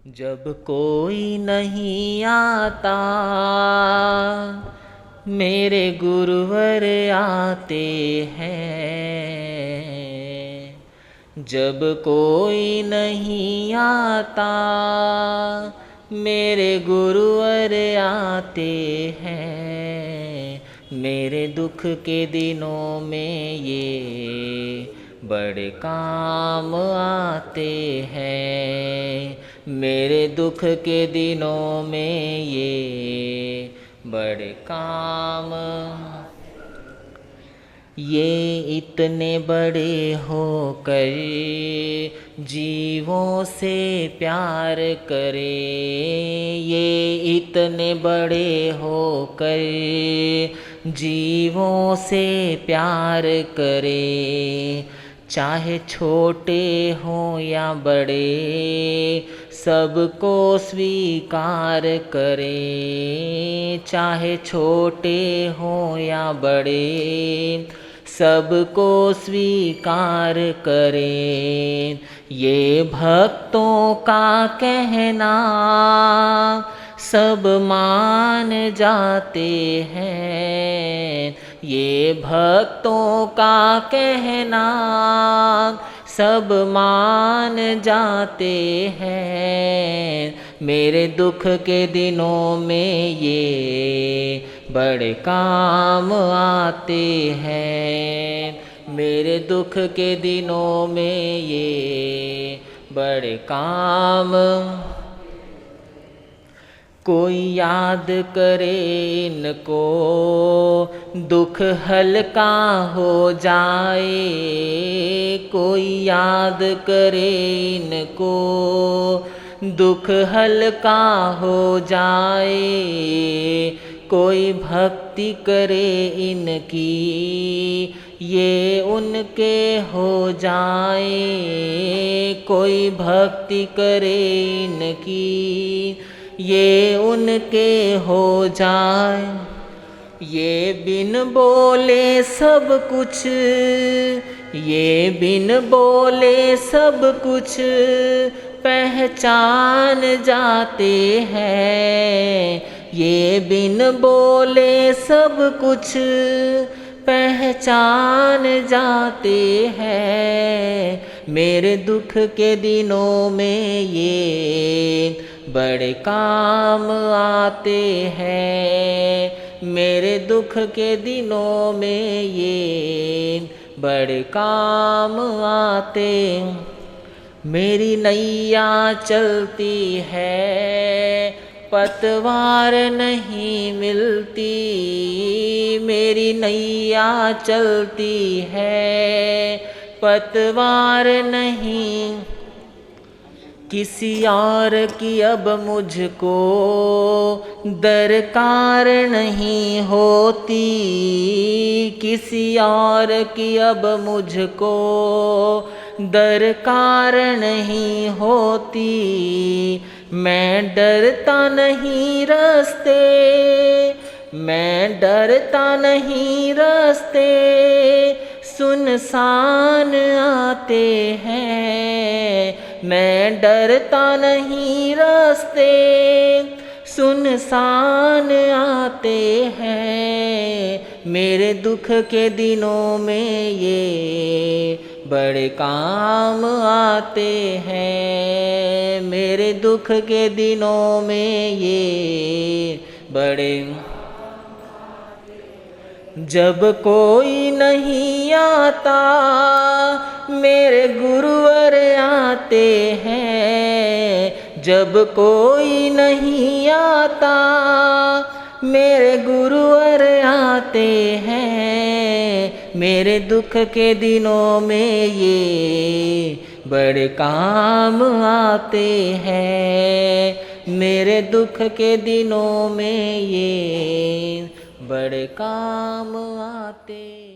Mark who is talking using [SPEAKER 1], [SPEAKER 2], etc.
[SPEAKER 1] जब कोई नहीं आता मेरे गुरुवर आते हैं। जब कोई नहीं आता मेरे गुरुवर आते हैं। मेरे दुख के दिनों में ये बड़े काम आते हैं। मेरे दुख के दिनों में ये बड़े काम। ये इतने बड़े होकर जीवों से प्यार करे। ये इतने बड़े होकर जीवों से प्यार करे। चाहे छोटे हों या बड़े सबको स्वीकार करे। चाहे छोटे हों या बड़े सबको स्वीकार करे। ये भक्तों का कहना सब मान जाते हैं। ये भक्तों का कहना सब मान जाते हैं। मेरे दुख के दिनों में ये बड़े काम आते हैं। मेरे दुख के दिनों में ये बड़े काम। कोई याद करे इनको दुख हल्का हो जाए। कोई याद करे इनको दुख हल्का हो जाए। कोई भक्ति करे इनकी ये उनके हो जाए। कोई भक्ति करे इनकी ये उनके हो जाए। ये बिन बोले सब कुछ, ये बिन बोले सब कुछ पहचान जाते हैं। ये बिन बोले सब कुछ पहचान जाते हैं। मेरे दुख के दिनों में ये बड़े काम आते हैं। मेरे दुख के दिनों में ये बड़े काम आते। मेरी नैया चलती है पतवार नहीं मिलती। मेरी नैया चलती है पतवार नहीं। किसी और की अब मुझको दरकार नहीं होती। किसी और की अब मुझको दरकार नहीं होती। मैं डरता नहीं रास्ते, मैं डरता नहीं रास्ते सुनसान आते हैं। मैं डरता नहीं रास्ते सुनसान आते हैं। मेरे दुख के दिनों में ये बड़े काम आते हैं। मेरे दुख के दिनों में ये बड़े। जब कोई नहीं आता मेरे गुरुवर आते हैं। जब कोई नहीं आता मेरे गुरुवर आते हैं। मेरे दुख के दिनों में ये बड़े काम आते हैं। मेरे दुख के दिनों में ये बड़े काम आते।